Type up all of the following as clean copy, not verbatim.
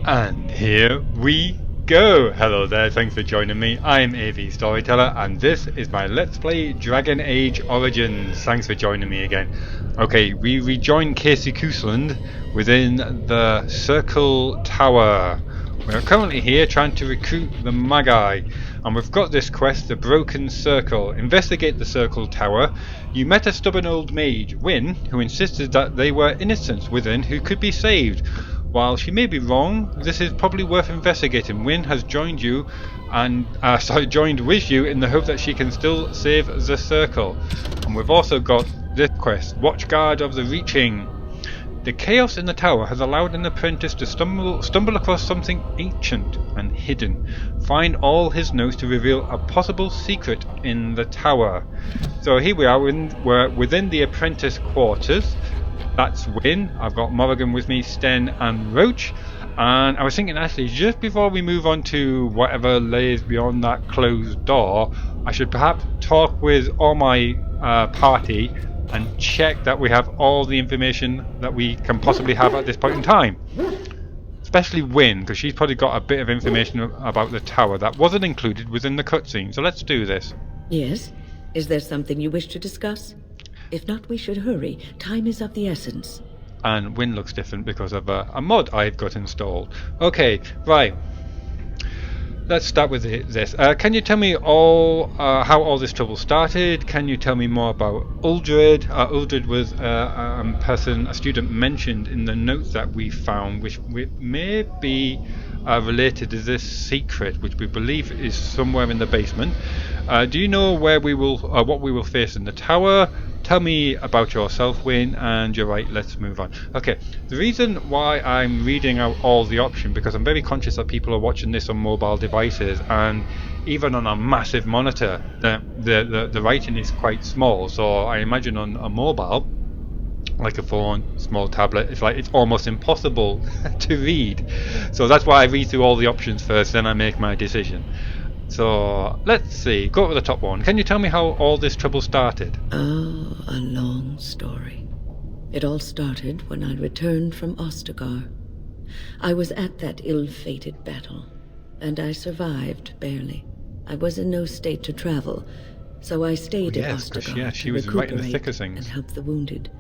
And here we go! Hello there, thanks for joining me. I'm AVStoryteller and this is my Let's Play Dragon Age Origins. Thanks for joining me again. Okay, we rejoin Kassie Cousland within the Circle Tower. We're currently here trying to recruit the Magi, and we've got this quest, the Broken Circle. Investigate the Circle Tower. You met a stubborn old mage, Wynne, who insisted that they were innocents within who could be saved. While she may be wrong, this is probably worth investigating. Wynne has joined you and joined with you in the hope that she can still save the circle. And we've also got this quest, Watchguard of the Reaching. The chaos in the tower has allowed an apprentice to stumble across something ancient and hidden. Find all his notes to reveal a possible secret in the tower. So here we are, we're within the apprentice quarters. That's Wynne. I've got Morrigan with me, Sten and Roach. And I was thinking actually, just before we move on to whatever lays beyond that closed door, I should perhaps talk with all my party and check that we have all the information that we can possibly have at this point in time. Especially Wynne, because she's probably got a bit of information about the tower that wasn't included within the cutscene. So let's do this. Yes? Is there something you wish to discuss? If not, we should hurry. Time is of the essence. And Wynne looks different because of a mod I've got installed. Okay, right. Let's start with this. Can you tell me how all this trouble started? Can you tell me more about Uldred? Uldred was a student mentioned in the notes that we found, which may be related to this secret, which we believe is somewhere in the basement. Do you know where we will, what we will face in the tower? Tell me about yourself, Wynne, and you're right, let's move on. Okay, the reason why I'm reading out all the options, because I'm very conscious that people are watching this on mobile devices, and even on a massive monitor, the writing is quite small, so I imagine on a mobile, like a phone, small tablet, it's almost impossible to read. So that's why I read through all the options first, then I make my decision. So, let's see, go to the top one. Can you tell me how all this trouble started? Oh, a long story. It all started when I returned from Ostagar. I was at that ill-fated battle, and I survived, barely. I was in no state to travel, so I stayed at Ostagar she to was right in the thick recuperate of things. and help the wounded.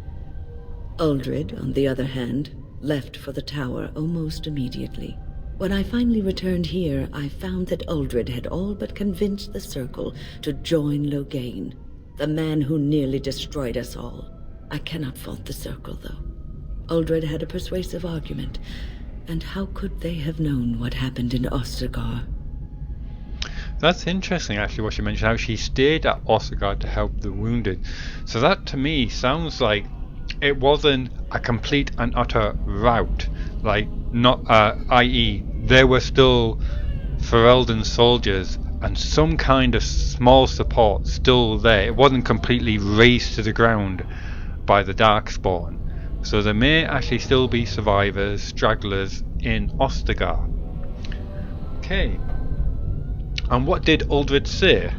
Uldred, on the other hand, left for the tower almost immediately. When I finally returned here, I found that Uldred had all but convinced the Circle to join Loghain, the man who nearly destroyed us all. I cannot fault the Circle, though. Uldred had a persuasive argument, and how could they have known what happened in Ostagar? That's interesting, actually, what you mentioned, how she stayed at Ostagar to help the wounded. So that, to me, sounds like it wasn't a complete and utter rout, like not i.e. there were still Ferelden soldiers and some kind of small support still there. It wasn't completely razed to the ground by the Darkspawn. So there may actually still be survivors, stragglers in Ostagar. Okay. And what did Uldred say?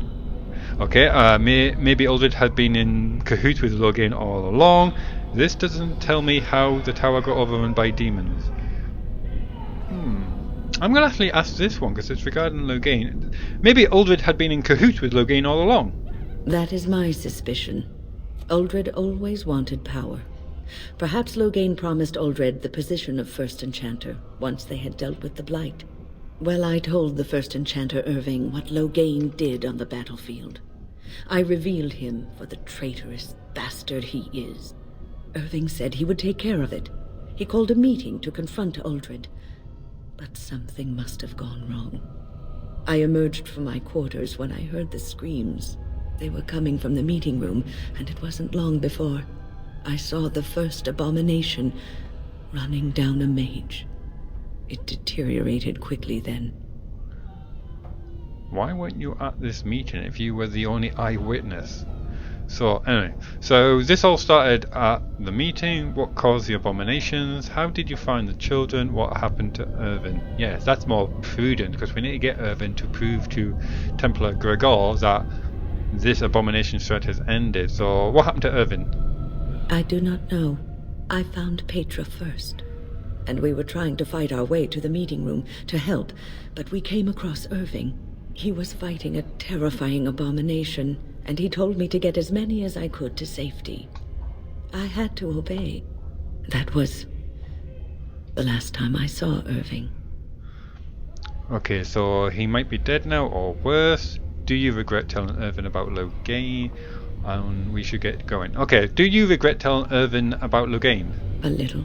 Okay, maybe Uldred had been in cahoots with Loghain all along. This doesn't tell me how the tower got overrun by demons. I'm going to actually ask this one because it's regarding Loghain. Maybe Uldred had been in cahoots with Loghain all along. That is my suspicion. Uldred always wanted power. Perhaps Loghain promised Uldred the position of First Enchanter once they had dealt with the Blight. Well, I told the First Enchanter Irving what Loghain did on the battlefield. I revealed him for the traitorous bastard he is. Irving said he would take care of it. He called a meeting to confront Uldred. But something must have gone wrong. I emerged from my quarters when I heard the screams. They were coming from the meeting room, and it wasn't long before I saw the first abomination running down a mage. It deteriorated quickly then. Why weren't you at this meeting if you were the only eyewitness? So anyway, so this all started at the meeting. What caused the abominations? How did you find the children? What happened to Irving? Yes, that's more prudent because we need to get Irving to prove to Templar Gregor that this abomination threat has ended. So what happened to Irving? I do not know. I found Petra first. and we were trying to fight our way to the meeting room to help, but we came across Irving. He was fighting a terrifying abomination, and he told me to get as many as I could to safety. I had to obey. That was the last time I saw Irving. Okay, so he might be dead now, or worse. Do you regret telling Irving about Logain? And we should get going. Okay, do you regret telling Irving about Logain? A little.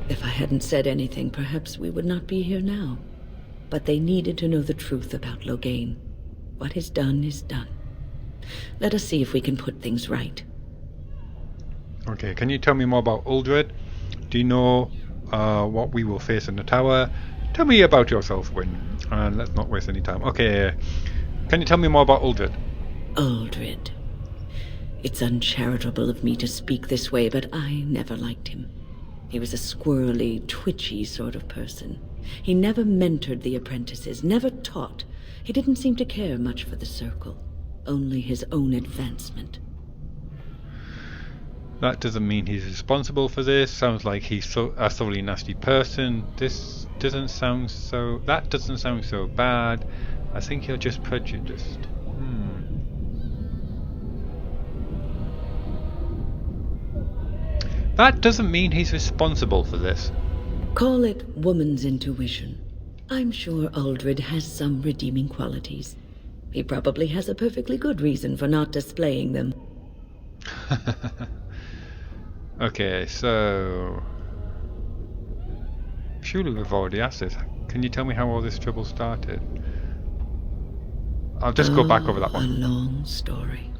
If I hadn't said anything, perhaps we would not be here now. But they needed to know the truth about Logain. What is done is done. Let us see if we can put things right. Okay, can you tell me more about Uldred? Do you know what we will face in the tower? Tell me about yourself, Wynne. And let's not waste any time. Okay, can you tell me more about Uldred? Uldred. It's uncharitable of me to speak this way, but I never liked him. He was a squirrely, twitchy sort of person. He never mentored the apprentices, never taught. He didn't seem to care much for the circle, only his own advancement. That doesn't mean he's responsible for this. Sounds like he's a thoroughly nasty person. That doesn't sound so bad. I think you're just prejudiced. That doesn't mean he's responsible for this. Call it woman's intuition. I'm sure Uldred has some redeeming qualities. He probably has a perfectly good reason for not displaying them. Okay, so... surely we've already asked this. Can you tell me how all this trouble started? I'll just go back over that one. A long story.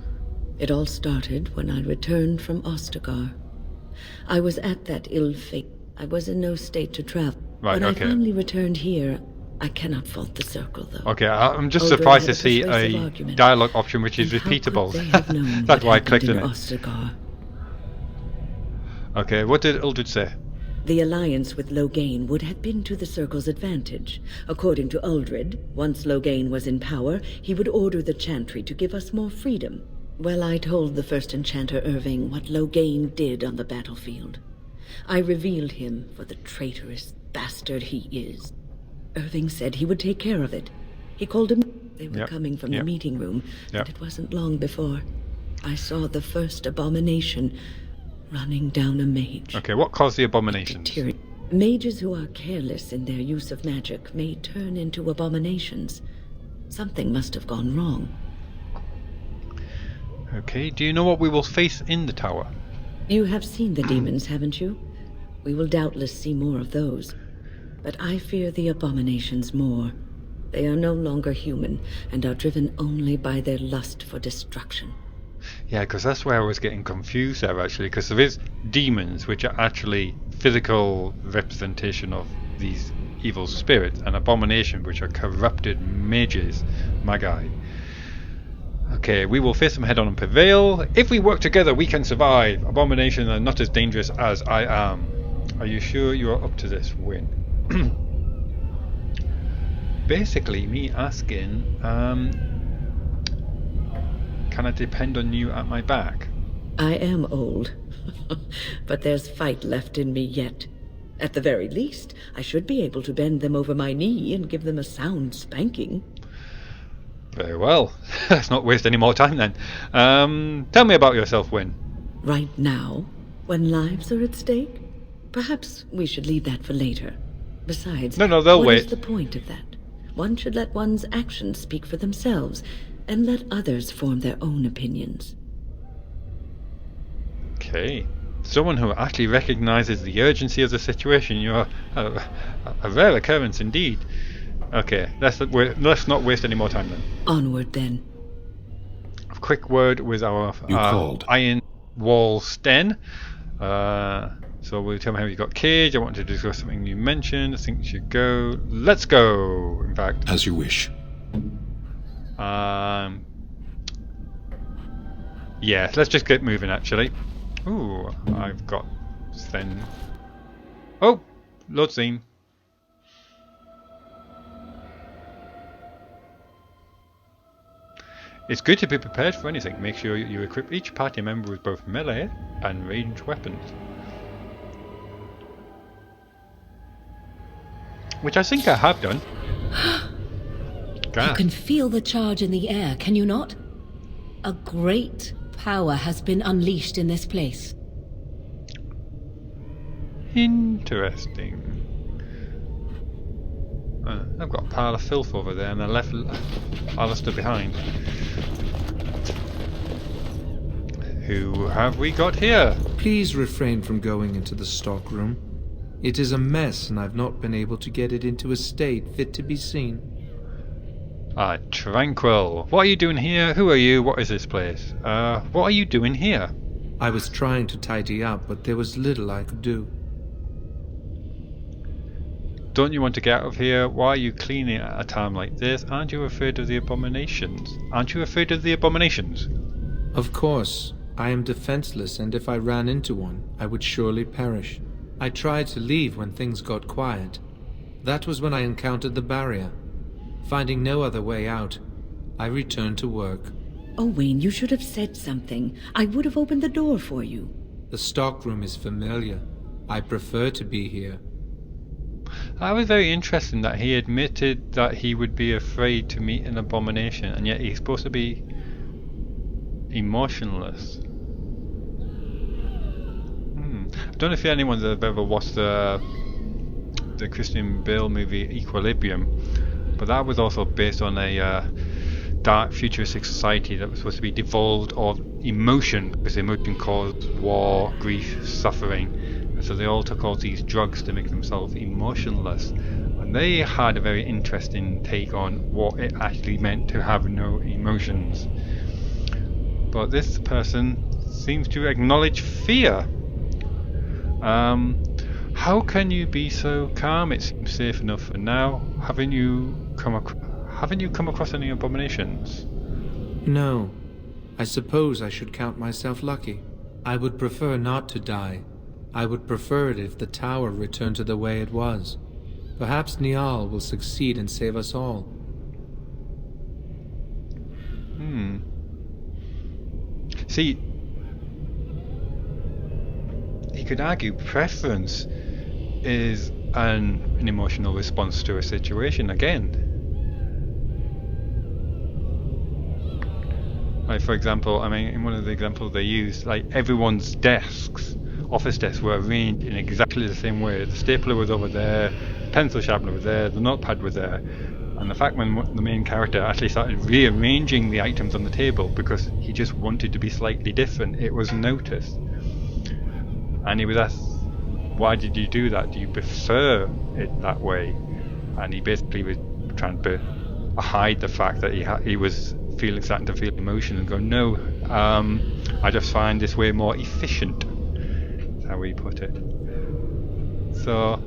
It all started when I returned from Ostagar. I was at that ill fate. I was in no state to travel. Right, when okay. I finally returned here, I cannot fault the circle, though. Okay, I'm just Uldred surprised had to see persuasive a argument. dialogue option which is And how repeatable. could they have known That's what why I clicked happened on in it. Ostagar? Okay, what did Uldred say? The alliance with Logain would have been to the Circle's advantage. According to Uldred, once Logain was in power, he would order the Chantry to give us more freedom. Well, I told the first enchanter Irving what Logain did on the battlefield. I revealed him for the traitorous bastard he is. Irving said he would take care of it. He called him... They were coming from the meeting room, and it wasn't long before I saw the first abomination running down a mage. Okay, what caused the abominations? Mages who are careless in their use of magic may turn into abominations. Something must have gone wrong. Okay, do you know what we will face in the tower? You have seen the demons, haven't you? We will doubtless see more of those. But I fear the abominations more. They are no longer human, and are driven only by their lust for destruction. Yeah, because that's where I was getting confused there, actually, because there is demons, which are actually physical representation of these evil spirits, and abomination, which are corrupted mages, magi. Okay, we will face them head on and prevail. If we work together, we can survive. Abominations are not as dangerous as I am. Are you sure you are up to this, Wynne? Basically, me asking, can I depend on you at my back? I am old, but there's fight left in me yet. At the very least, I should be able to bend them over my knee and give them a sound spanking. Very well. Let's not waste any more time then. Tell me about yourself, Wynne. Right now, when lives are at stake? Perhaps we should leave that for later. Besides, No, they'll wait. what is the point of that? One should let one's actions speak for themselves, and let others form their own opinions. Okay. Someone who actually recognizes the urgency of the situation. You're a rare occurrence indeed. Okay, let's not waste any more time then. Onward then. A quick word with our Iron Wall Sten. So we'll tell me how you got caged. I want to discuss something you mentioned. I think we should go. Let's go, in fact. As you wish. Yeah, let's just get moving actually. Ooh, I've got Sten. Oh, Lord Scene. It's good to be prepared for anything. Make sure you equip each party member with both melee and ranged weapons. which I think I have done. You can feel the charge in the air, can you not? A great power has been unleashed in this place. Interesting. I've got a pile of filth over there and I left Alistair behind. Who have we got here? Please refrain from going into the stockroom. It is a mess and I've not been able to get it into a state fit to be seen. Tranquil. What are you doing here? Who are you? What is this place? What are you doing here? I was trying to tidy up, but there was little I could do. Don't you want to get out of here? Why are you cleaning at a time like this? Aren't you afraid of the abominations? Aren't you afraid of the abominations? Of course. I am defenseless, and if I ran into one, I would surely perish. I tried to leave when things got quiet. That was when I encountered the barrier. Finding no other way out, I returned to work. Oh, Wynne, you should have said something. I would have opened the door for you. The stockroom is familiar. I prefer to be here. I was very interesting that he admitted that he would be afraid to meet an abomination, and yet he's supposed to be emotionless. I don't know if anyone have ever watched the Christian Bale movie Equilibrium, but that was also based on a dark futuristic society that was supposed to be devolved of emotion, because emotion caused war, grief, suffering. So they all took all these drugs to make themselves emotionless, and they had a very interesting take on what it actually meant to have no emotions. But this person seems to acknowledge fear. How can you be so calm? It seems safe enough for now. Haven't you come across any abominations? No. I suppose I should count myself lucky. I would prefer not to die. I would prefer it if the tower returned to the way it was. Perhaps Niall will succeed and save us all. See, you could argue preference is an emotional response to a situation again. Like, for example, I mean, in one of the examples they used, like, everyone's desks, office desks, were arranged in exactly the same way. The stapler was over there, pencil sharpener was there, the notepad was there. And the fact when the main character actually started rearranging the items on the table because he just wanted to be slightly different, it was noticed. And he was asked, why did you do that? Do you prefer it that way? And he basically was trying to hide the fact that he was starting to feel emotion, and go, no, I just find this way more efficient. That's how he put it. So,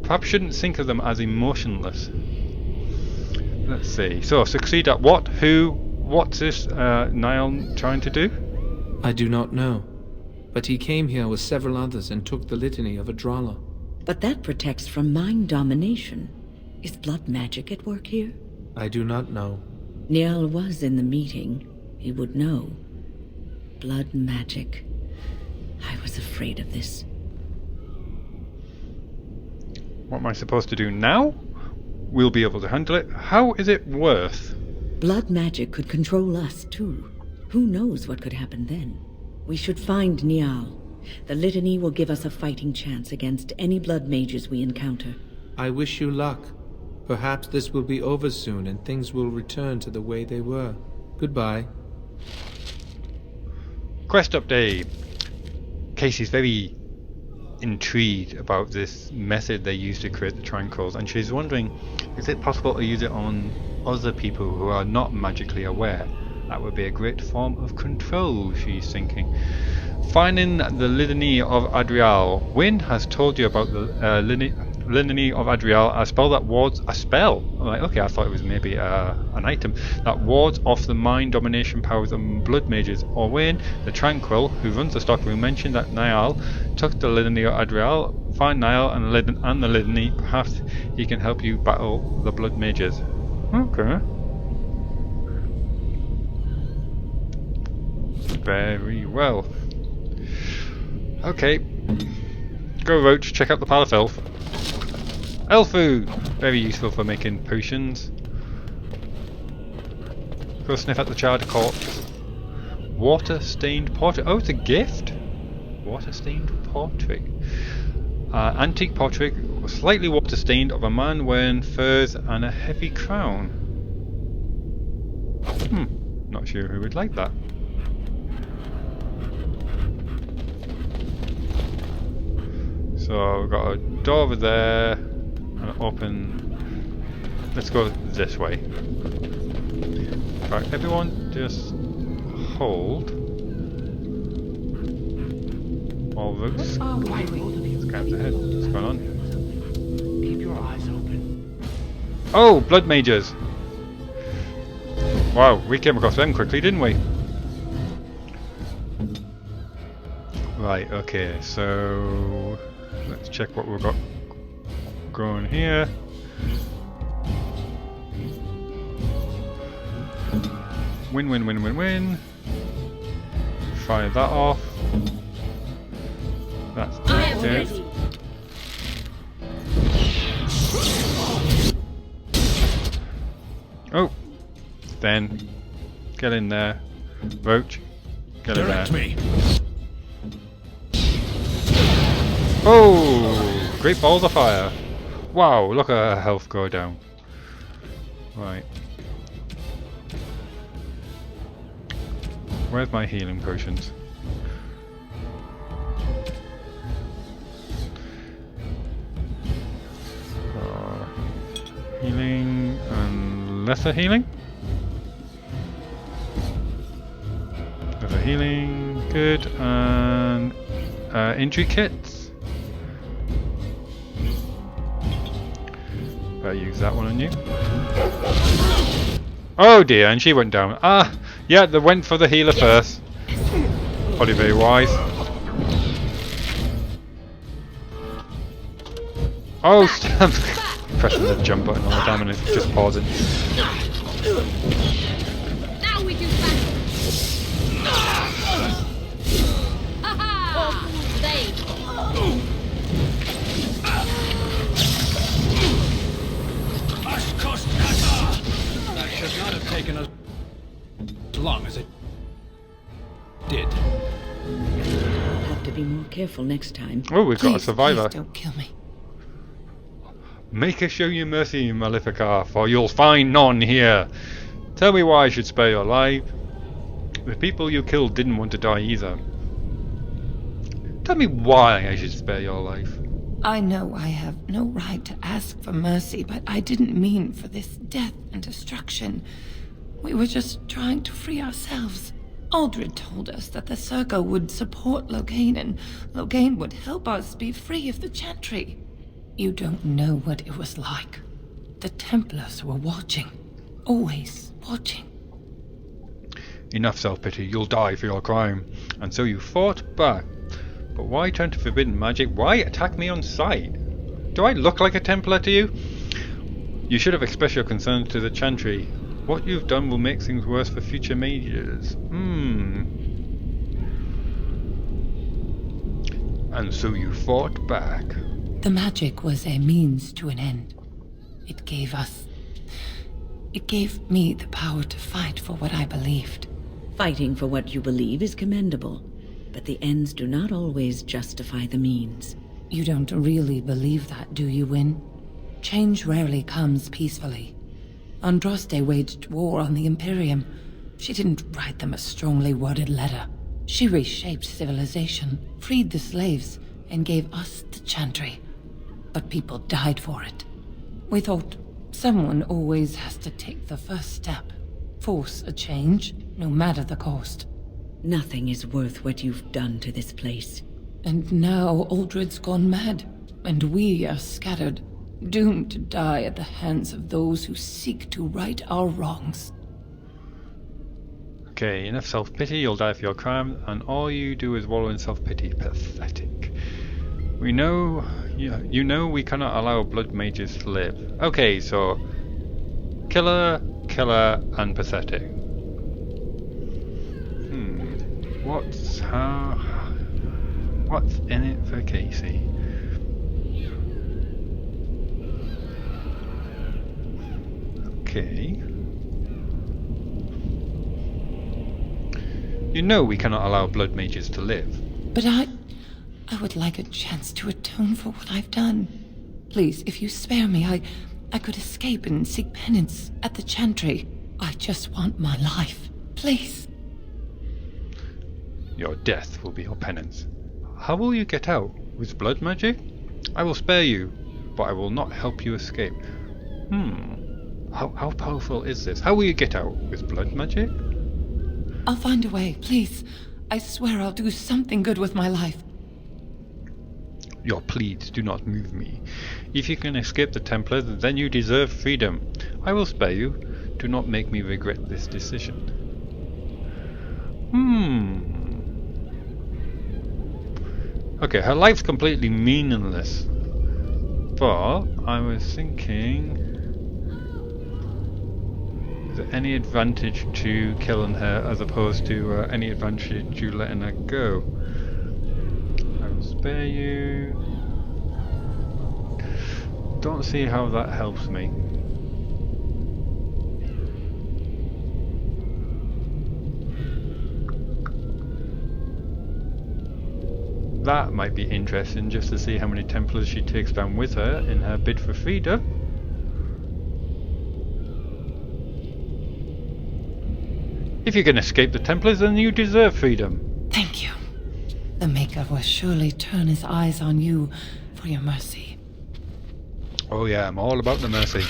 perhaps shouldn't think of them as emotionless. Let's see. So, succeed at what? Who? What's this Niall trying to do? I do not know. But he came here with several others and took the litany of Adralla. But that protects from mind domination. Is blood magic at work here? I do not know. Niall was in the meeting. He would know. Blood magic. I was afraid of this. What am I supposed to do now? We'll be able to handle it. How is it worth? Blood magic could control us, too. Who knows what could happen then? We should find Niall. The litany will give us a fighting chance against any blood mages we encounter. I wish you luck. Perhaps this will be over soon and things will return to the way they were. Goodbye. Quest update. Cassie's very intrigued about this method they use to create the tranquils, and she's wondering, is it possible to use it on other people who are not magically aware? That would be a great form of control, she's thinking. Finding the Litany of Adriel. Wynne has told you about the Litany of Adriel, a spell that wards a spell. I'm like, okay, I thought it was maybe an item that wards off the mind domination powers of blood mages. Or Wynne, the Tranquil, who runs the stockroom, mentioned that Niall took the Litany of Adriel. Find Niall and the Litany. Perhaps he can help you battle the blood mages. Okay. Very well. Okay. Go, Roach, check out the pile of filth. Elf food! Very useful for making potions. Go sniff at the charred corpse. Water-stained portrait. Oh, it's a gift! Water-stained portrait. Antique portrait, slightly water-stained, of a man wearing furs and a heavy crown. Not sure who would like that. So we've got a door over there, and open. Let's go this way. Right, everyone, just hold. All routes. Scans ahead. What's going on? Keep your eyes open. Oh, blood mages! Wow, we came across them quickly, didn't we? Right, okay, so let's check what we've got going here. Win, win, win, win, win. Fire that off. That's dead. Oh, Sten, get in there. Roach, get in there. Me. Oh, great balls of fire! Wow, look at her health go down. Right. Where's my healing potions? Healing and lesser healing? Lesser healing, good, and injury kits. Better use that one on you. Oh dear, and she went down. Ah, yeah, they went for the healer first. Probably very wise. Oh, Stan! Pressing the jump button all the time and it's just pausing. Now we do battle. Ha That should not have taken us as long as it did. I'll have to be more careful next time. Oh, we've got a survivor. Please don't kill me. Make us show you mercy, Malefica, for you'll find none here. Tell me why I should spare your life. The people you killed didn't want to die either. Tell me why I should spare your life. I know I have no right to ask for mercy, but I didn't mean for this death and destruction. We were just trying to free ourselves. Aldred told us that the Circle would support Loghain, and Loghain would help us be free of the Chantry. You don't know what it was like. The Templars were watching. Always watching. Enough self-pity, you'll die for your crime. And so you fought back. But why turn to forbidden magic? Why attack me on sight? Do I look like a Templar to you? You should have expressed your concerns to the Chantry. What you've done will make things worse for future mages. And so you fought back. The magic was a means to an end. It gave me the power to fight for what I believed. Fighting for what you believe is commendable, but the ends do not always justify the means. You don't really believe that, do you, Wynne? Change rarely comes peacefully. Andraste waged war on the Imperium. She didn't write them a strongly worded letter. She reshaped civilization, freed the slaves, and gave us the Chantry. But people died for it. We thought someone always has to take the first step, force a change, no matter the cost. Nothing is worth what you've done to this place. And now Aldred's gone mad, and we are scattered, doomed to die at the hands of those who seek to right our wrongs. Okay, enough self-pity, you'll die for your crime, and all you do is wallow in self-pity. Pathetic. We know... You know we cannot allow blood mages to live. Okay, so... Killer, and pathetic. What's in it for Kassie? Okay. You know we cannot allow blood mages to live. But I would like a chance to atone for what I've done. Please, if you spare me, I could escape and seek penance at the Chantry. I just want my life. Please. Your death will be your penance. How will you get out? With blood magic? I will spare you, but I will not help you escape. How powerful is this? How will you get out? With blood magic? I'll find a way, please. I swear I'll do something good with my life. Your pleas do not move me. If you can escape the Templars, then you deserve freedom. I will spare you. Do not make me regret this decision. Okay, her life's completely meaningless. But I was thinking, is there any advantage to killing her as opposed to any advantage to letting her go? I will spare you. Don't see how that helps me. That might be interesting, just to see how many Templars she takes down with her in her bid for freedom. If you can escape the Templars, then you deserve freedom. Thank you. The Maker will surely turn his eyes on you for your mercy. Oh yeah, I'm all about the mercy.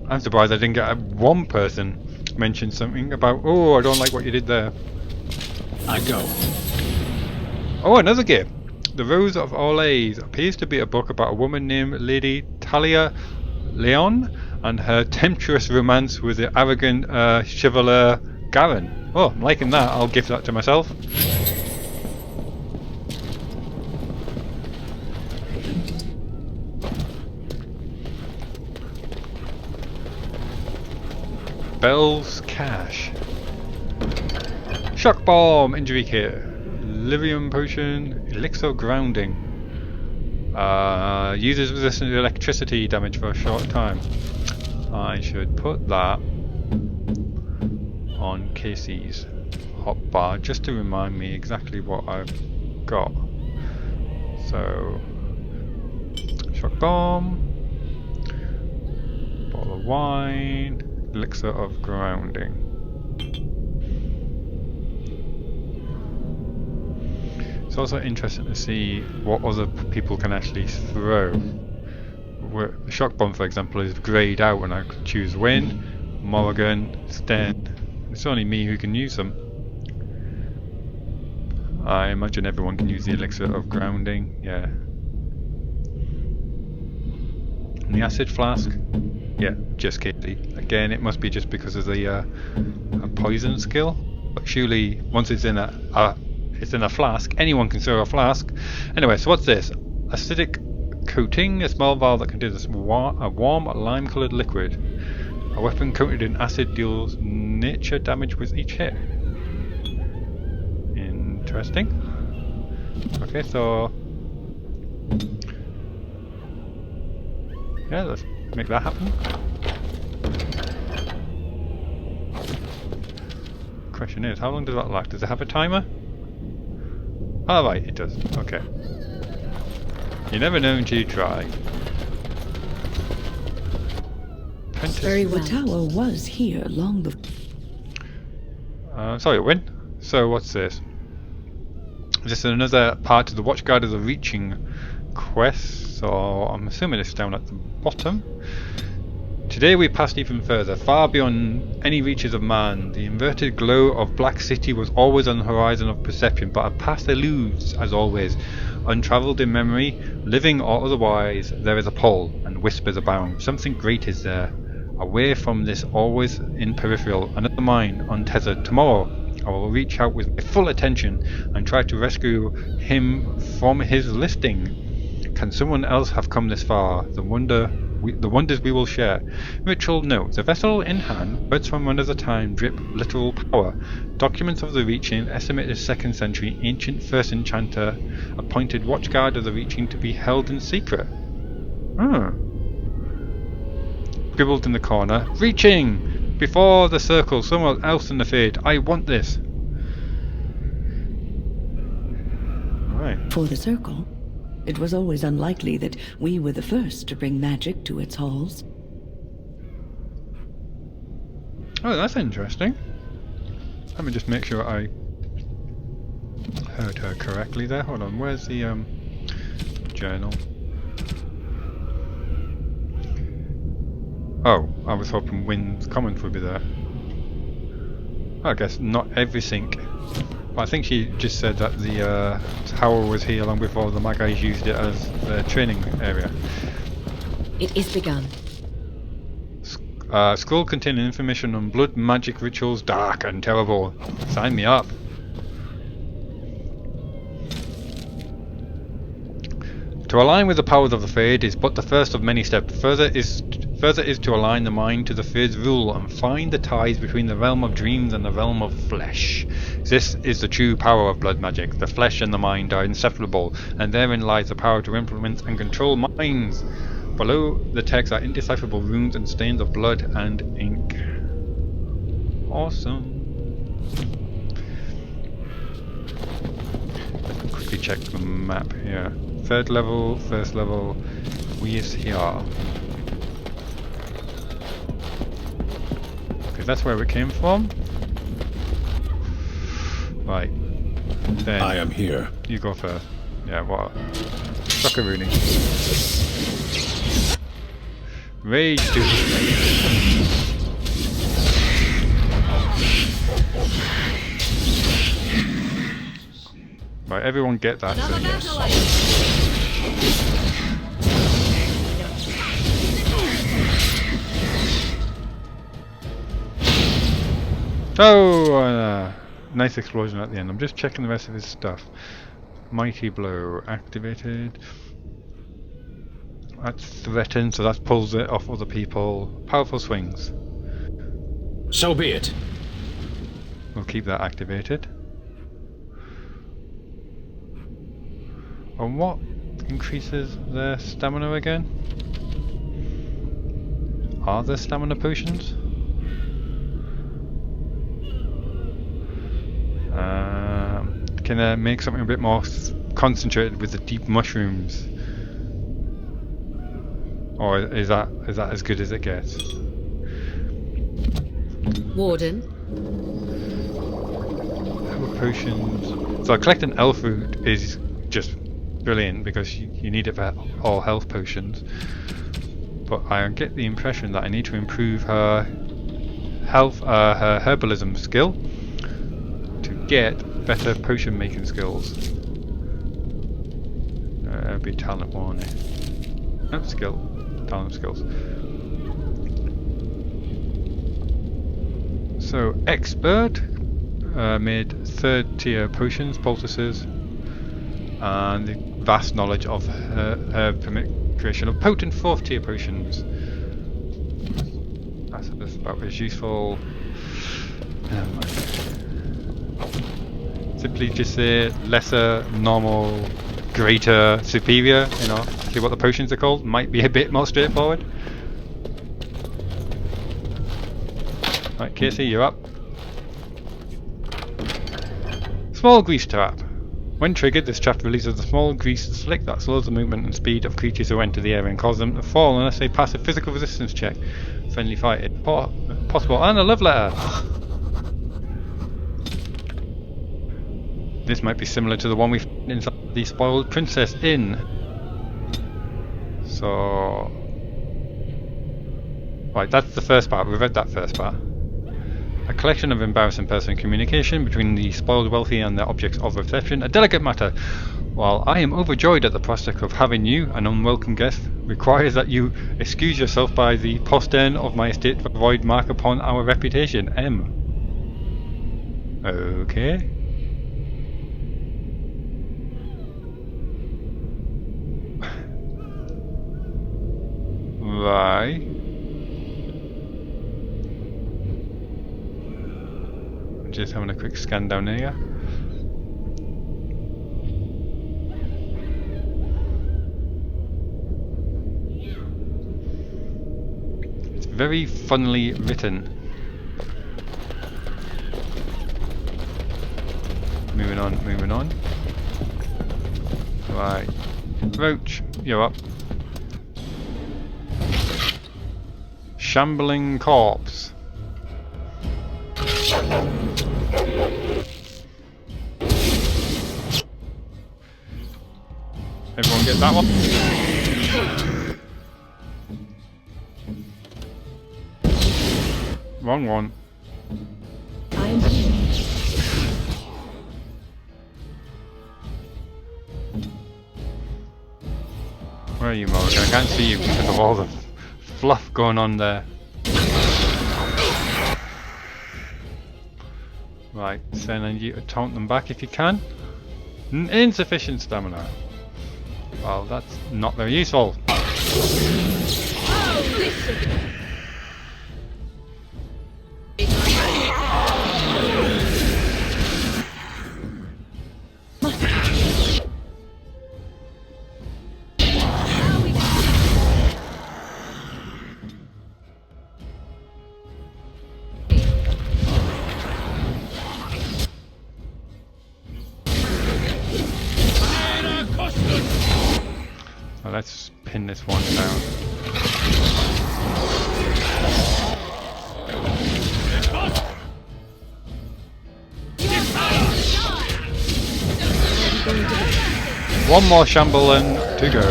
I'm surprised I didn't get one person mention something about, oh, I don't like what you did there. I go. Oh, another game. The Rose of Orleans appears to be a book about a woman named Lady DahliaLynn and her tempestuous romance with the arrogant Chevalier Garen. Oh, I'm liking that. I'll give that to myself. Bell's Cache. Shock Bomb, Injury Kit, Lyrium Potion, Elixir Grounding. Uses resistant to electricity damage for a short time. I should put that on Cassie's hotbar just to remind me exactly what I've got. So, Shock Bomb, bottle of wine, Elixir of Grounding. It's also interesting to see what other people can actually throw. The Shock Bomb, for example, is greyed out and I could choose Wynne, Morrigan, Sten. It's only me who can use them. I imagine everyone can use the Elixir of Grounding, yeah. And the Acid Flask? Yeah, just Kassie. Again, it must be just because of the poison skill. But surely, once it's in a flask, anyone can throw a flask. Anyway, so what's this? Acidic coating, a small vial that contains a warm lime-coloured liquid. A weapon coated in acid deals nature damage with each hit. Interesting. Okay, so yeah, let's make that happen. Question is, how long does that last? Does it have a timer? Oh right, it does. Okay. You never know until you try. Very well. The tower was here long before. Sorry, Wynne. So what's this? Is this another part of the Watchguard of the Reaching quest? So I'm assuming it's down at the bottom. Today we passed even further, far beyond any reaches of man. The inverted glow of Black City was always on the horizon of perception, but our past eludes, as always. Untravelled in memory, living or otherwise, there is a pull, and whispers abound. Something great is there. Away from this always in peripheral, another mind, untethered. Tomorrow I will reach out with my full attention and try to rescue him from his listing. Can someone else have come this far? The wonders we will share. Ritual note. The vessel in hand, words from another time, drip literal power. Documents of the Reaching, estimated 2nd century, ancient first enchanter, appointed Watchguard of the Reaching to be held in secret. scribbled in the corner. Reaching! Before the circle, someone else in the fade. I want this. Right. For the circle, it was always unlikely that we were the first to bring magic to its halls. Oh, that's interesting. Let me just make sure I heard her correctly there. Hold on, where's the journal? Oh, I was hoping Wynne's comment would be there. I guess not everything. But I think she just said that the tower was here long before the Magi's used it as their training area. It is begun. Scroll containing information on blood magic rituals, dark and terrible. Sign me up. To align with the powers of the Fade is but the first of many steps. Further is to align the mind to the Fade's rule and find the ties between the realm of dreams and the realm of flesh. This is the true power of blood magic. The flesh and the mind are inseparable, and therein lies the power to implement and control minds. Below the text are indecipherable runes and stains of blood and ink. Awesome. Let's quickly check the map here. Third level, first level, we is here. Okay, that's where we came from. Right. Then I am here. you go first. Yeah, what? Rooney. Rage to Right, everyone get that. So oh, nice explosion at the end. I'm just checking the rest of his stuff. Mighty blow activated. That's threatened, so that pulls it off other people. Powerful swings. So be it. We'll keep that activated. And what increases their stamina again? Are there stamina potions? Can I make something a bit more concentrated with the deep mushrooms? Or is that as good as it gets? Warden. Herbal potions. So collecting elf root is just brilliant because you need it for all health potions. But I get the impression that I need to improve her health, her herbalism skill to get better potion making skills. It'd be talent warning. No, skill. Talent skills. So, expert made 3rd tier potions, poultices, and the vast knowledge of her permit creation of potent 4th tier potions. That's about as useful. Simply just say lesser, normal, greater, superior, you know, see what the potions are called, might be a bit more straightforward. Right, Casey, you're up. Small grease trap. When triggered, this trap releases a small grease slick that slows the movement and speed of creatures who enter the area and causes them to fall unless they pass a physical resistance check. Friendly fight, it's possible, and a love letter! This might be similar to the one we found inside the Spoiled Princess Inn. So... Right, that's the first part. We've read that first part. A collection of embarrassing personal communication between the spoiled wealthy and their objects of reception. A delicate matter. While I am overjoyed at the prospect of having you, an unwelcome guest, requires that you excuse yourself by the postern of my estate to avoid mark upon our reputation. M. Okay. Right. Just having a quick scan down here. It's very funnily written. Moving on, moving on. Right. Roach, you're up. Shambling corpse. Everyone get that one? Wrong one. Where are you, Morrigan? I can't see you because of all the fluff going on there. Right, Sten, I need you to taunt them back if you can. Insufficient stamina. Well, that's not very useful. Well, let's pin this one down. One more shambling to go.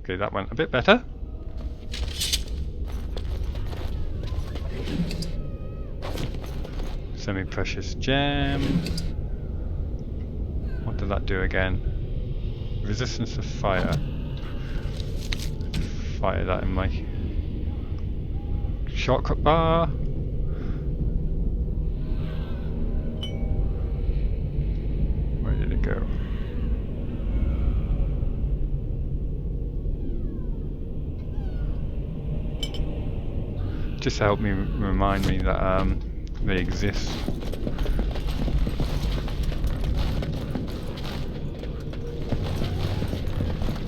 Okay, that went a bit better. Semi-precious gem. What did that do again? Resistance to fire. Fire that in my shortcut bar. Where did it go? Just to help me remind me that they exist.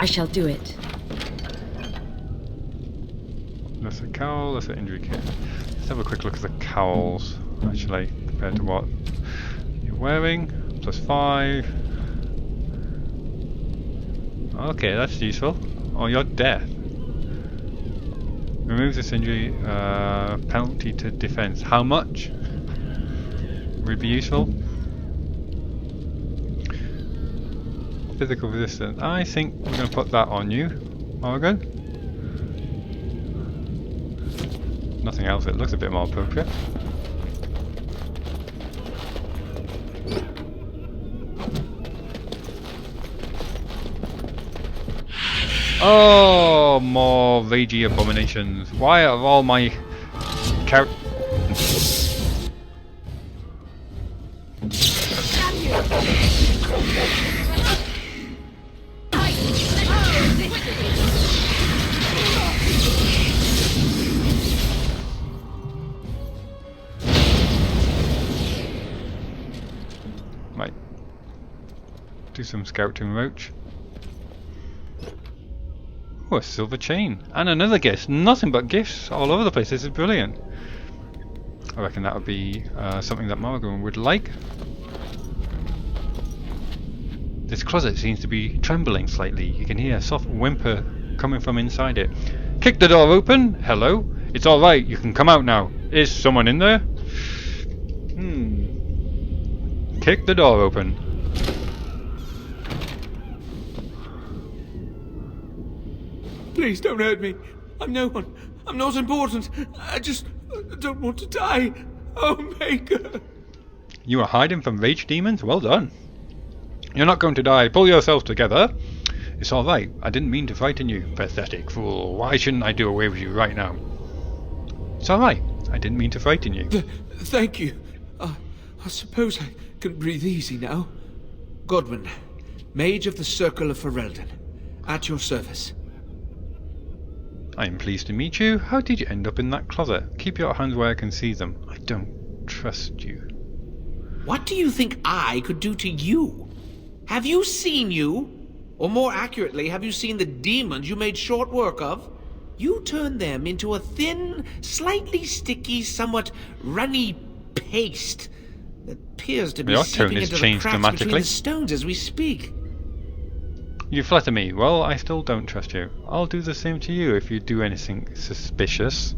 I shall do it. That's a cowl, that's an injury kit. Let's have a quick look at the cowls, actually, compared to what you're wearing. +5. Okay, that's useful. Oh, your death. Removes this injury, penalty to defense. How much would be useful? Physical resistance. I think we're going to put that on you, Morrigan. Nothing else. It looks a bit more appropriate. Oh, more ragey abominations. Why are all my characters? Right. Do some scouting, Roach. Oh, a silver chain. And another gift. Nothing but gifts all over the place. This is brilliant. I reckon that would be something that Morrigan would like. This closet seems to be trembling slightly. You can hear a soft whimper coming from inside it. Kick the door open. Hello. It's alright. You can come out now. Is someone in there? Kick the door open. Please don't hurt me. I'm no one. I'm not important. I just don't want to die. Oh, Maker. You are hiding from rage demons? Well done. You're not going to die. Pull yourself together. It's alright. I didn't mean to frighten you. Pathetic fool. Why shouldn't I do away with you right now? It's alright. I didn't mean to frighten you. Thank you. I suppose I can breathe easy now. Godwyn, Mage of the Circle of Ferelden. At your service. I am pleased to meet you. How did you end up in that closet? Keep your hands where I can see them. I don't trust you. What do you think I could do to you? Have you seen you? Or more accurately, have you seen the demons you made short work of? You turned them into a thin, slightly sticky, somewhat runny paste that appears to be Your tone seeping has into the changed cracks dramatically. between the stones as we speak. You flatter me. Well, I still don't trust you. I'll do the same to you if you do anything suspicious.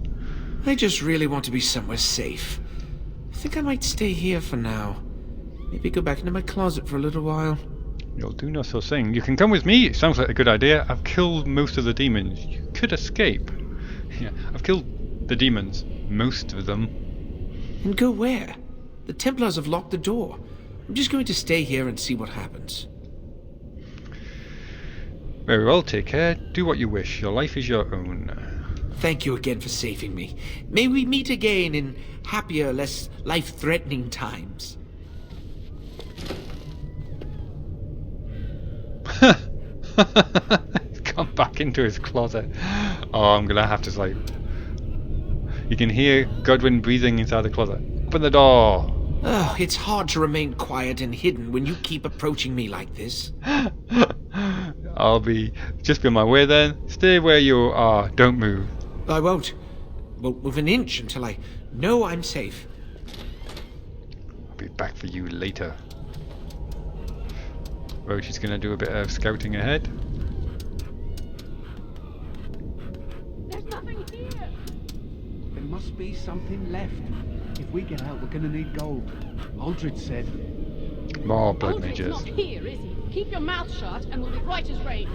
I just really want to be somewhere safe. I think I might stay here for now. Maybe go back into my closet for a little while. You'll do no such thing. You can come with me. It sounds like a good idea. I've killed most of the demons. You could escape. Yeah, I've killed the demons. Most of them. And go where? The Templars have locked the door. I'm just going to stay here and see what happens. Very well, take care. Do what you wish. Your life is your own. Thank you again for saving me. May we meet again in happier, less life-threatening times. He's gone back into his closet. Oh, I'm gonna have to sleep. You can hear Godwin breathing inside the closet. Open the door. Oh, it's hard to remain quiet and hidden when you keep approaching me like this. I'll just be on my way then. Stay where you are. Don't move. I won't move an inch until I know I'm safe. I'll be back for you later. Roach is gonna do a bit of scouting ahead. There's nothing here. There must be something left. If we get out, we're gonna need gold. Aldred said. More blood Aldrid's mages. not here, is he? Keep your mouth shut and we'll be right as rain.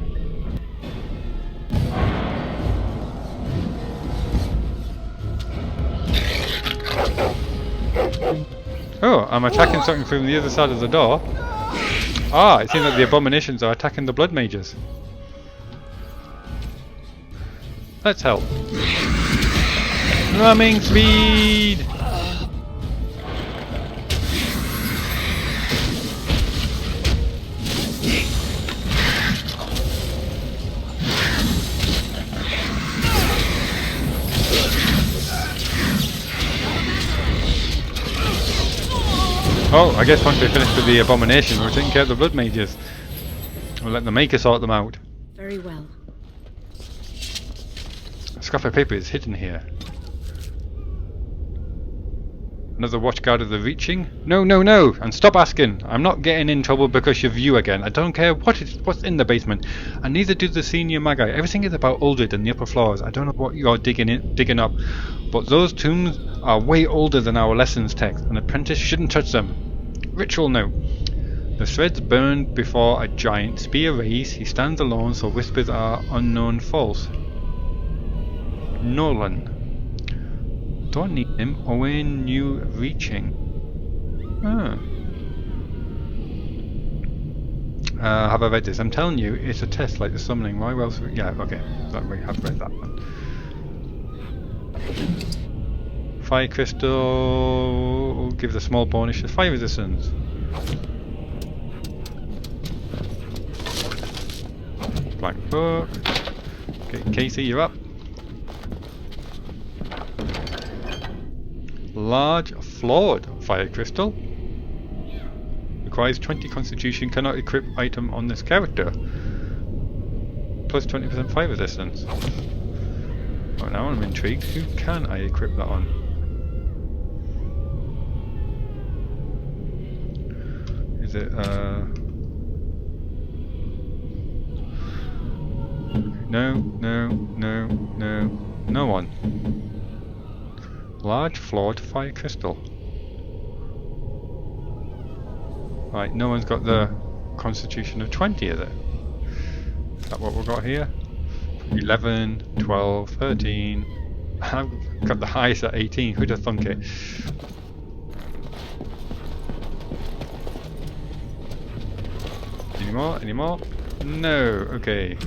Oh, I'm attacking something from the other side of the door. Ah, it seems like the abominations are attacking the blood mages. Let's help. Ramming speed! Oh, I guess once we finish with the abomination, we're taking care of the blood mages. We'll let the maker sort them out. Very well. A scrap of paper is hidden here. Another watchguard of the reaching? No, no, no! And stop asking! I'm not getting in trouble because of you again. I don't care what's in the basement. And neither do the senior magi. Everything is about Aldred and the upper floors. I don't know what you're digging up. But those tombs are way older than our lessons text. An apprentice shouldn't touch them. Ritual note. The threads burned before a giant spear raised. He stands alone, so whispers are unknown false. Nolan. Don't need him. Owen new reaching. Have I read this? I'm telling you, it's a test like the summoning. Why else? Yeah, okay. We have read that one. Fire crystal gives a small bonus to fire resistance. Black book. Okay, Casey, you're up. Large flawed fire crystal. Requires 20 constitution, cannot equip item on this character. Plus 20% fire resistance. Oh, now I'm intrigued. Who can I equip that on? Is it no one. Large flawed fire crystal. Right, no one's got the constitution of 20, is it? Is that what we've got here? 11, 12, 13. I've got the highest at 18. Who'd have thunk it? Any more? Any more? No. Okay.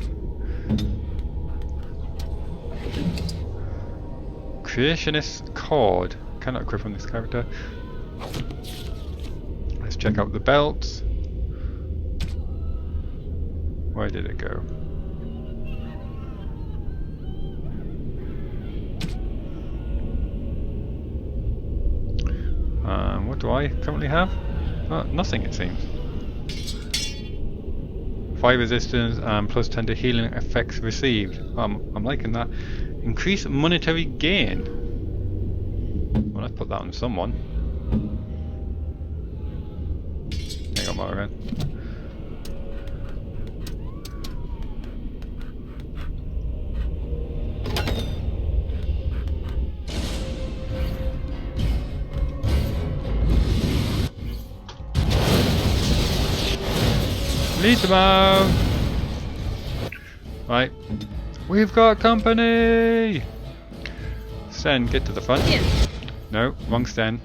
Creationist cord. Cannot equip on this character. Let's check out the belts. Where did it go? What do I currently have? Nothing, it seems. fire resistance, and plus 10 to healing effects received. I'm liking that. Increase monetary gain. Well, let's put that on someone. Hang on, Morrigan. Lead them out! Right. We've got company! Sten, get to the front. No, wrong Sten.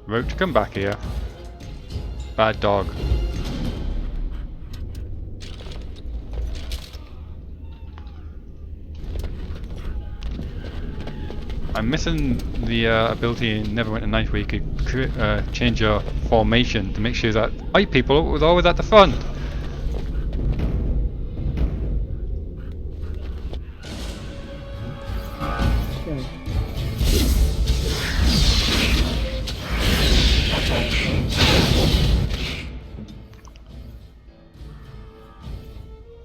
Roach, come back here. Bad dog. I'm missing the ability in Neverwinter Night where you could change your formation to make sure that white people was always at the front.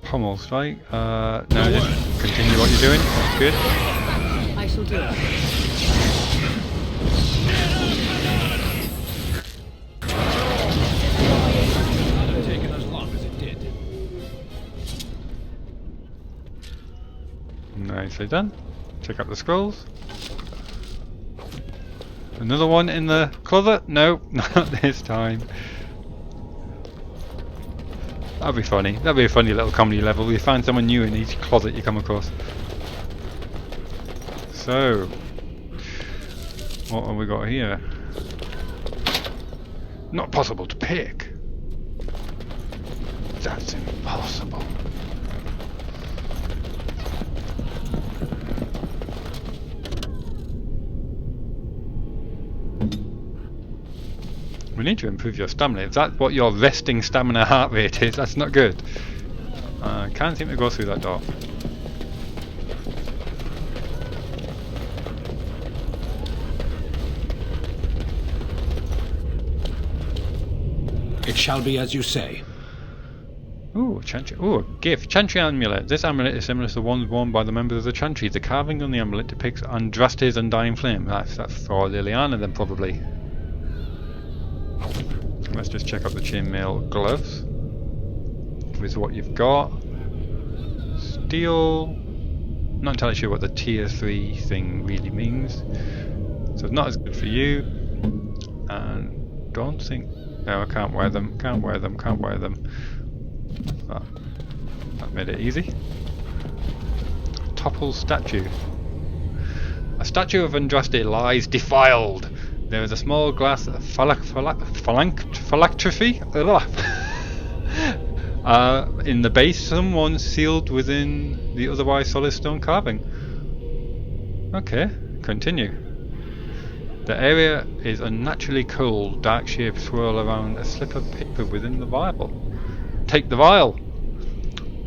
Pommel strike. No, just continue what you're doing. That's good. I shall do it. Not have taken as long as it did. Nicely done. Check out the scrolls. Another one in the closet? No, not this time. That'd be funny. That'd be a funny little comedy level. You find someone new in each closet you come across. So, what have we got here? Not possible to pick. That's impossible. We need to improve your stamina. If that's what your resting stamina heart rate is, that's not good. Can't seem to go through that door. It shall be as you say. Ooh, Chantry. Ooh, a gift. Chantry amulet. This amulet is similar to the ones worn by the members of the Chantry. The carving on the amulet depicts Andraste's undying flame. That's for Liliana then probably. Let's just check out the chainmail gloves. With what you've got. Steel. Not entirely sure what the tier 3 thing really means. So it's not as good for you. And don't think... No, I can't wear them. Can't wear them. Can't wear them. Oh, that made it easy. Topple statue. A statue of Andraste lies defiled. There is a small glass phylactery in the base, someone sealed within the otherwise solid stone carving. Okay, continue. The area is unnaturally cold. Dark shapes swirl around a slip of paper within the vial. Take the vial.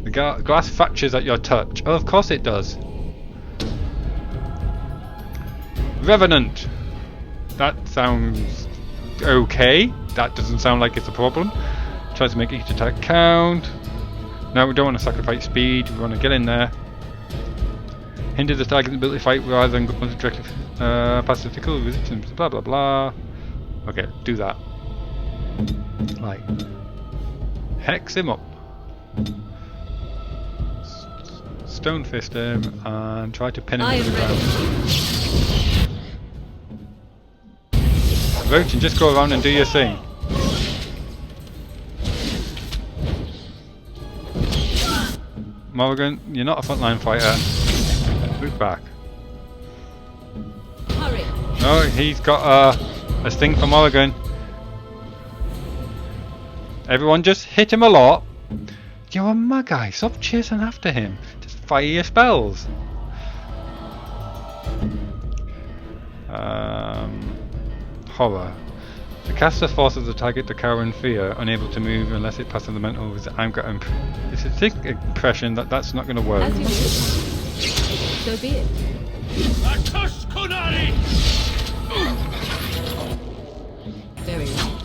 The glass fractures at your touch. Oh, of course it does. Revenant. That sounds okay. That doesn't sound like it's a problem. Tries to make each attack count. No, we don't want to sacrifice speed. We want to get in there. Hinder the target's ability to fight rather than go directly past the physical resistance. Blah blah blah. Okay, do that. Right. Hex him up. Stone fist him and try to pin him to the ground. Roach, and just go around and do your thing. Morrigan, you're not a frontline fighter. Move back. Hurry. No, he's got a thing for Morrigan. Everyone just hit him a lot. You're a mad guy, stop chasing after him. Just fire your spells. Horror. The caster forces the target to cower in fear, unable to move unless it passes the mental with the anger. It's a thick impression that that's not going to work. As you wish. So be it. Very well.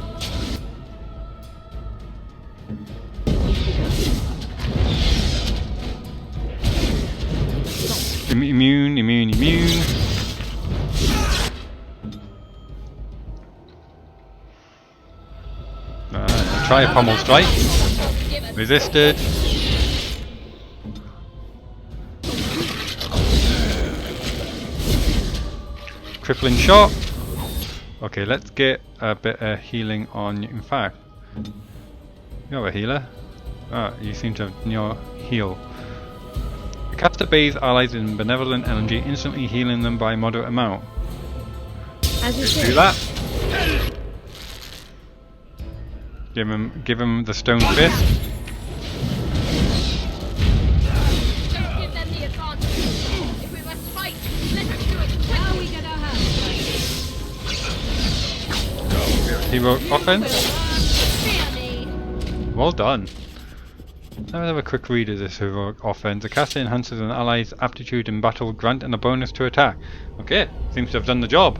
immune, immune, immune. Try a pommel strike. Resisted. Crippling shot. Okay, let's get a bit of healing on you. In fact, you're a healer. Ah, you seem to have your heal. The caster bathes allies in benevolent energy, instantly healing them by a moderate amount. Let's do that. Give him the stone fist. Don't give them the advantage. If we must fight, let us do it. Now we get our hands. Hero offense. Fear me. Well done. Let's have a quick read of this heroic offense. The caster enhances an ally's aptitude in battle, granting a bonus to attack. Okay, seems to have done the job.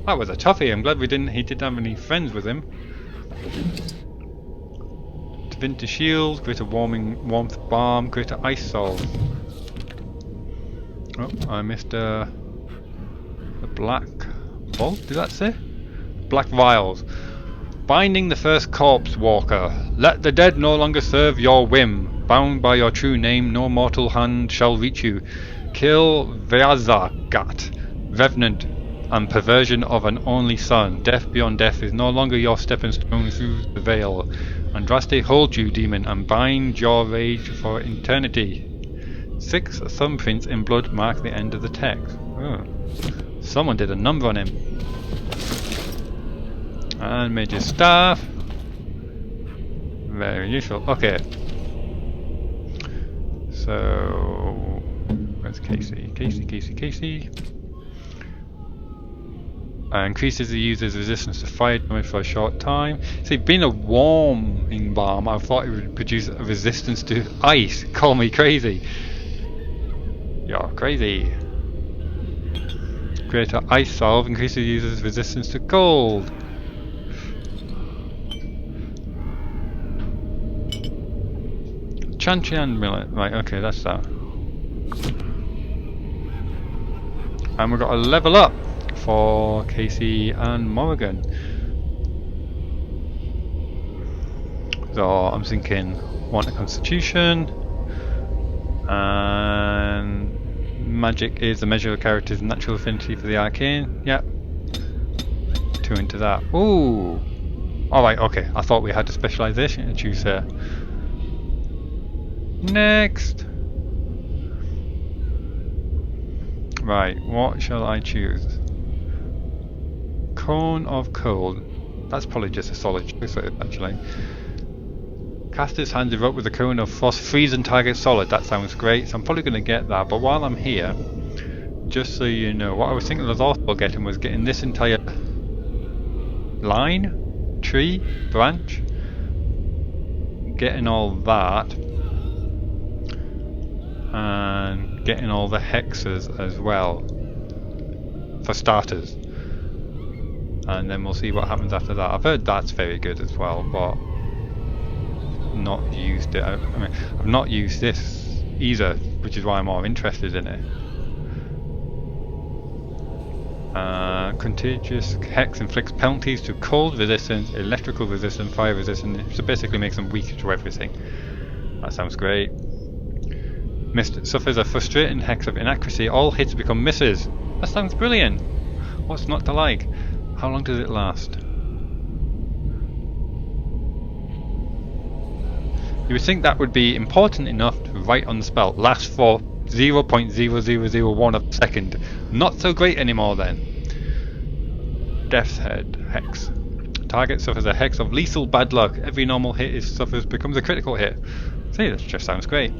That was a toughie. I'm glad he didn't have any friends with him. Vinter shield, greater warmth balm, greater ice salve. Oh, I missed the black vault. Did that say? Black vials. Binding the first corpse walker. Let the dead no longer serve your whim. Bound by your true name, no mortal hand shall reach you. Kill Veazagat, revenant and perversion of an only son. Death beyond death is no longer your stepping stone through the veil. Andraste hold you, demon, and bind your rage for eternity. 6 thumbprints in blood mark the end of the text. Oh. Someone did a number on him. And Mage's Staff. Very useful. Okay. So... where's Kassie? Kassie. Increases the user's resistance to fire damage for a short time. See, being a warming balm, I thought it would produce a resistance to ice. Call me crazy. You're crazy. Greater ice salve increases the user's resistance to cold. Chan Millet. Right, okay, that's that. And we've got a level up for Kassie and Morrigan. So I'm thinking 1 Constitution, and magic is the measure of a character's natural affinity for the arcane. Yep. 2 into that. Ooh. Alright, okay. I thought we had a specialization to choose there. Next. Right, what shall I choose? Cone of Cold. That's probably just a solid choice, actually. Caster's hands evoke with a cone of frost, freeze and target solid. That sounds great, so I'm probably going to get that. But while I'm here, just so you know, what I was thinking of also getting was getting this entire line, tree, branch, getting all that, and getting all the hexes as well, for starters. And then we'll see what happens after that. I've heard that's very good as well, but not used it. I mean, I've not used this either, which is why I'm more interested in it. Contagious hex inflicts penalties to cold resistance, electrical resistance, fire resistance, so basically makes them weak to everything. That sounds great. Mist suffers a frustrating hex of inaccuracy. All hits become misses. That sounds brilliant. What's not to like? How long does it last? You would think that would be important enough to write on the spell. Lasts for 0.0001 of a second. Not so great anymore then. Death's Head Hex. Target suffers a hex of lethal bad luck. Every normal hit it suffers becomes a critical hit. See, that just sounds great.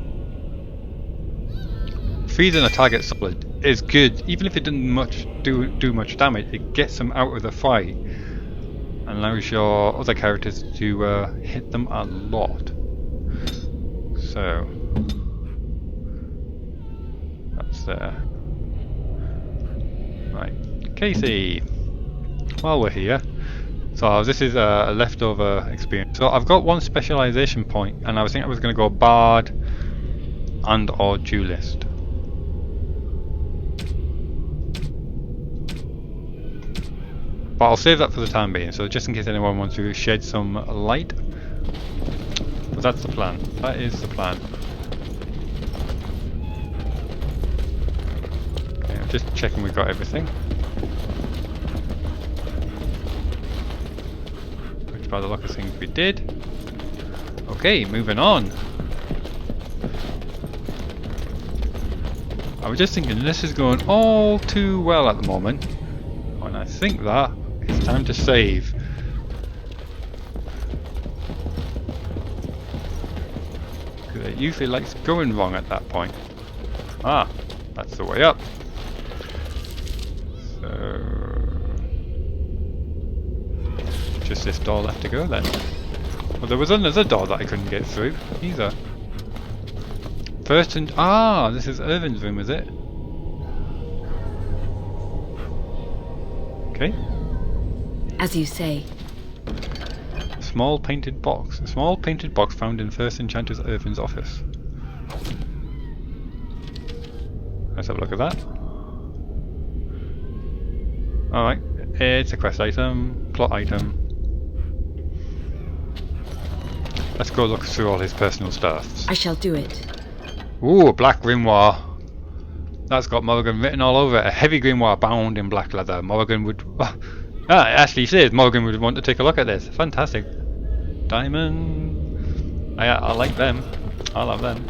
Freezing a target solid is good, even if it doesn't do much damage. It gets them out of the fight and allows your other characters to hit them a lot. So that's there. Right, Kassie. While we're here, so this is a leftover experience. So I've got 1 specialization point, and I was thinking I was going to go Bard and or Duelist. But I'll save that for the time being, so just in case anyone wants to shed some light. But that's the plan. That is the plan. Okay, I'm just checking we've got everything. Which by the look of things we did. Okay, moving on. I was just thinking this is going all too well at the moment. And I think that it's time to save. Because it usually likes going wrong at that point. Ah, that's the way up. So just this door left to go then. Well, there was another door that I couldn't get through either. First and this is Irving's room, is it? Okay. As you say. Small painted box. A small painted box found in First Enchanter's Irving's office. Let's have a look at that. Alright, it's a quest item, plot item. Let's go look through all his personal stuff. I shall do it. Ooh, a black grimoire. That's got Morrigan written all over it. A heavy grimoire bound in black leather. Morrigan would... it actually says Morrigan would want to take a look at this. Fantastic. Diamond. I like them. I love them.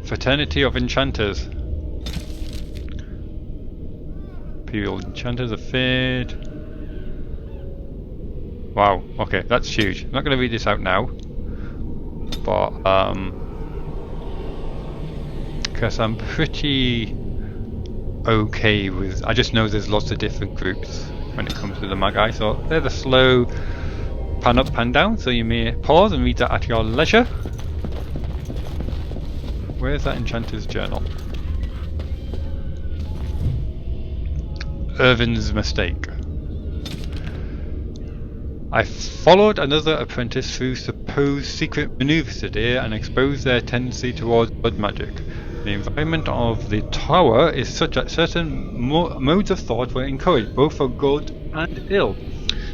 Fraternity of Enchanters. Imperial Enchanters are feared. Wow, okay, that's huge. I'm not going to read this out now. But, because I'm pretty okay with... I just know there's lots of different groups when it comes to the Magi, so they're the slow pan up, pan down, so you may pause and read that at your leisure. Where's that Enchanter's Journal? Irving's mistake. I followed another apprentice through supposed secret maneuvers today and exposed their tendency towards blood magic. The environment of the tower is such that certain modes of thought were encouraged, both for good and ill.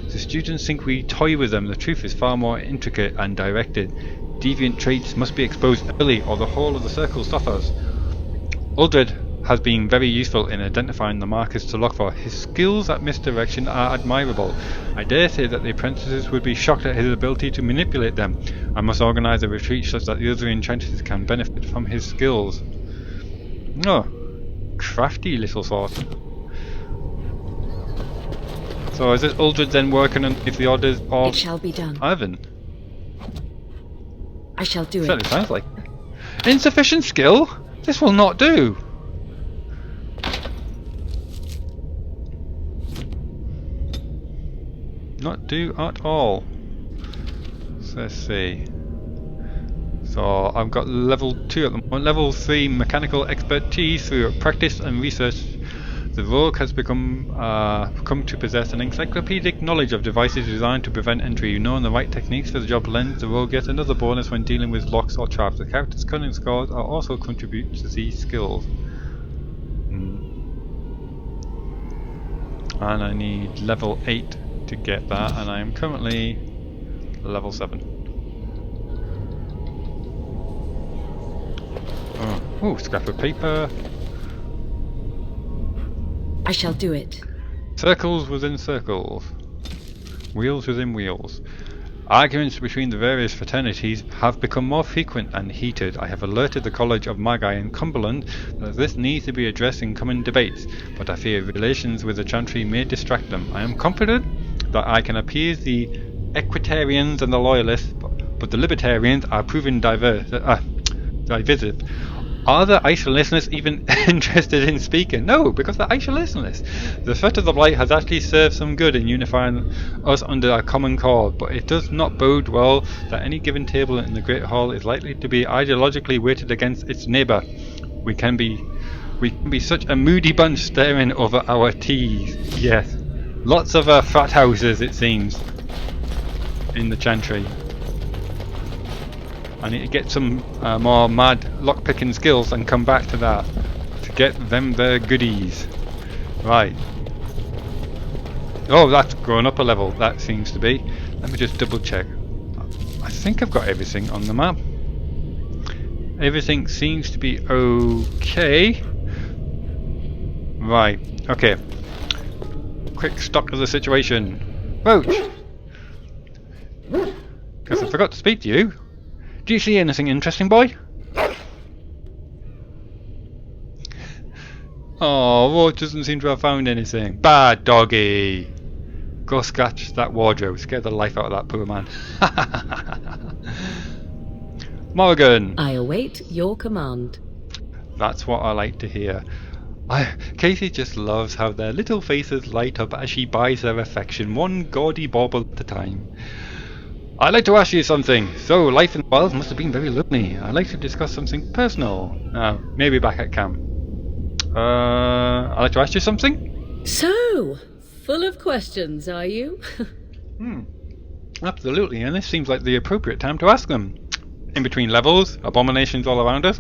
The students think we toy with them. The truth is far more intricate and directed. Deviant traits must be exposed early or the whole of the circle suffers. Uldred has been very useful in identifying the markers to look for. His skills at misdirection are admirable. I dare say that the apprentices would be shocked at his ability to manipulate them. I must organise a retreat such that the other enchanters can benefit from his skills. Oh, crafty little sort. So is this Uldred then working on if the orders of It shall be done. Irving? I shall do it. Certainly sounds like insufficient skill? This will not do. Not do at all. So let's see. So I've got level 2 at the moment. Level 3 mechanical expertise through practice and research. The rogue has come to possess an encyclopedic knowledge of devices designed to prevent entry. Knowing the right techniques for the job lends the rogue gets another bonus when dealing with locks or traps. The character's cunning scores are also contribute to these skills. And I need level 8 to get that, and I am currently level 7. Oh, scrap of paper. I shall do it. Circles within circles. Wheels within wheels. Arguments between the various fraternities have become more frequent and heated. I have alerted the College of Magi in Cumberland that this needs to be addressed in common debates, but I fear relations with the Chantry may distract them. I am confident that I can appease the Equitarians and the Loyalists, but the Libertarians are proving divisive. Are the isolationists even interested in speaking? No, because they're isolationists. The threat of the Blight has actually served some good in unifying us under a common cause, but it does not bode well that any given table in the Great Hall is likely to be ideologically weighted against its neighbour. We can be such a moody bunch staring over our teas. Yes, lots of frat houses it seems in the Chantry. I need to get some more mad lockpicking skills and come back to that. to get them their goodies. Right. Oh, that's going up a level, that seems to be. Let me just double check. I think I've got everything on the map. Everything seems to be okay. Right, okay. Quick stock of the situation. Roach! Guess I forgot to speak to you. Do you see anything interesting, boy? Oh, Roach doesn't seem to have found anything. Bad doggy! Go scratch that wardrobe. Scare the life out of that poor man. Morrigan! I await your command. That's what I like to hear. Kassie just loves how their little faces light up as she buys their affection, one gaudy bauble at a time. I'd like to ask you something. So, life in the wilds must have been very lonely. I'd like to discuss something personal. Maybe back at camp. I'd like to ask you something? So, full of questions, are you? Absolutely, and this seems like the appropriate time to ask them. In between levels, abominations all around us.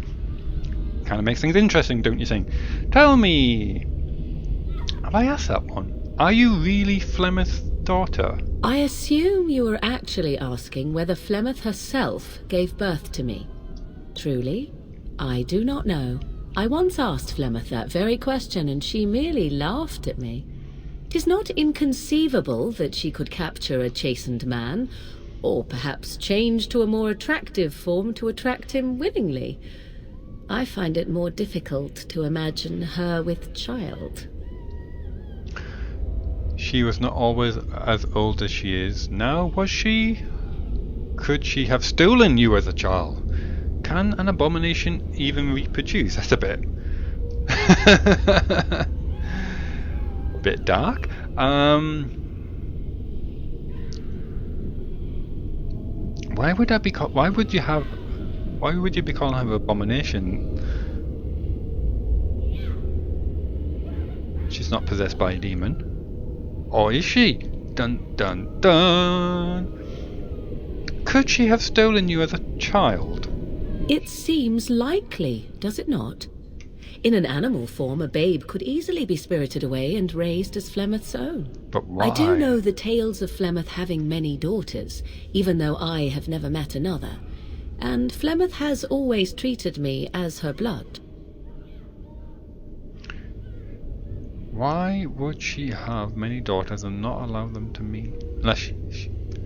Kind of makes things interesting, don't you think? Tell me, have I asked that one? Are you really Flemeth's daughter? I assume you were actually asking whether Flemeth herself gave birth to me. Truly, I do not know. I once asked Flemeth that very question, and she merely laughed at me. 'Tis not inconceivable that she could capture a chastened man, or perhaps change to a more attractive form to attract him willingly. I find it more difficult to imagine her with child. She was not always as old as she is now, was she? Could she have stolen you as a child? Can an abomination even reproduce? That's a bit... bit dark. Why would I be why would you be calling her an abomination? She's not possessed by a demon. Or is she? Dun dun dun. Could she have stolen you as a child? It seems likely, does it not? In an animal form, a babe could easily be spirited away and raised as Flemeth's own. But why? I do know the tales of Flemeth having many daughters, even though I have never met another. And Flemeth has always treated me as her blood. Why would she have many daughters and not allow them to meet? Unless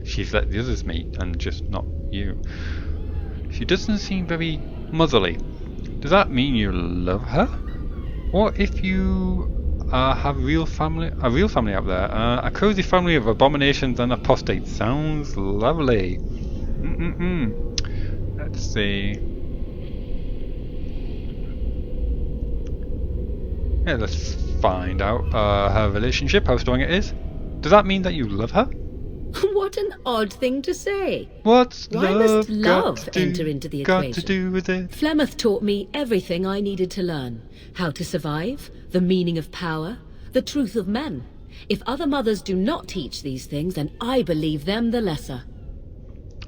she's let the others meet and just not you. She doesn't seem very motherly. Does that mean you love her? What if you have a real family out there? A cozy family of abominations and apostates. Sounds lovely. Let's see. Yeah, let's find out her relationship, how strong it is. Does that mean that you love her? What an odd thing to say. What's Why must love enter into the got equation? to do with it? Flemeth taught me everything I needed to learn. How to survive, the meaning of power, the truth of men. If other mothers do not teach these things, then I believe them the lesser.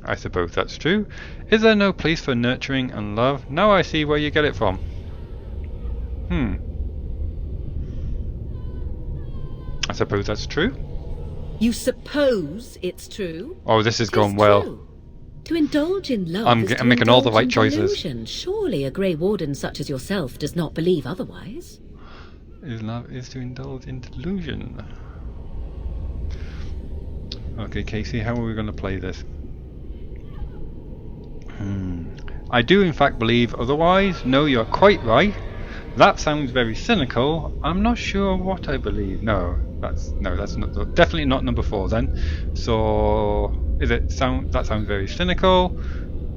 I suppose that's true. Is there no place for nurturing and love? Now I see where you get it from. I suppose that's true. You suppose it's true? Oh, this is going Tis well. true. To indulge in love I'm is to making all the indulge right in choices. delusion. Surely a Grey Warden such as yourself does not believe otherwise. Love is to indulge in delusion. Okay, Kassie, how are we going to play this? I do in fact believe otherwise. No, you're quite right. That sounds very cynical. I'm not sure what I believe. No, that's not, definitely not number 4 then. So that sounds very cynical.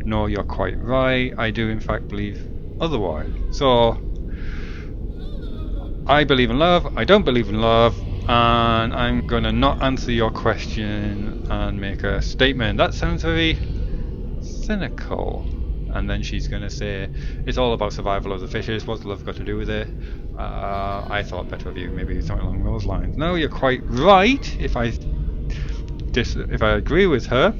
No, you're quite right. I do in fact believe otherwise. So I believe in love. I don't believe in love. And I'm gonna not answer your question and make a statement. That sounds very cynical. And then she's going to say, it's all about survival of the fishes, what's love got to do with it? I thought better of you, maybe something along those lines. No, you're quite right, if I agree with her.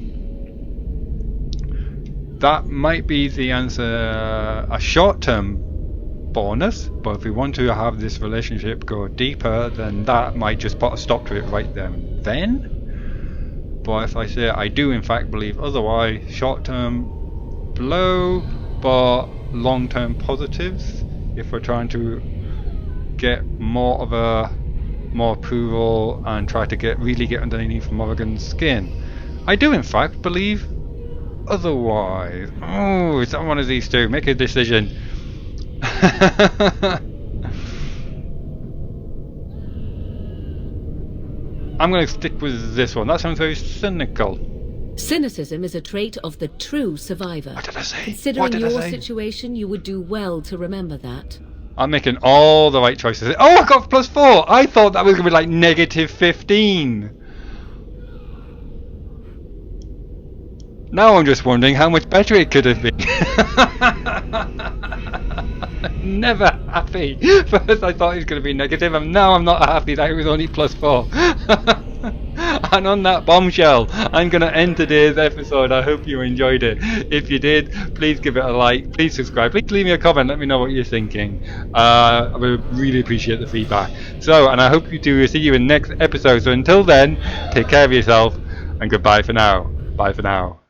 That might be the answer, a short-term bonus, but if we want to have this relationship go deeper, then that might just put a stop to it right then. But if I say I do in fact believe otherwise, short-term blow, but long-term positives, if we're trying to get more approval and try to really get underneath Morrigan's skin. I do in fact believe otherwise. Oh, it's not one of these two. Make a decision. I'm going to stick with this one. That sounds very cynical. Cynicism is a trait of the true survivor. What did I say? Considering your situation, you would do well to remember that. I'm making all the right choices. Oh, I got +4! I thought that was going to be like -15. Now I'm just wondering how much better it could have been. Never happy. First I thought it was going to be negative, and now I'm not happy that it was only +4. And on that bombshell, I'm going to end today's episode. I hope you enjoyed it. If you did, please give it a like, please subscribe, please leave me a comment, let me know what you're thinking. I would really appreciate the feedback. So, and I hope you do see you in the next episode. So until then, take care of yourself, and goodbye for now. Bye for now.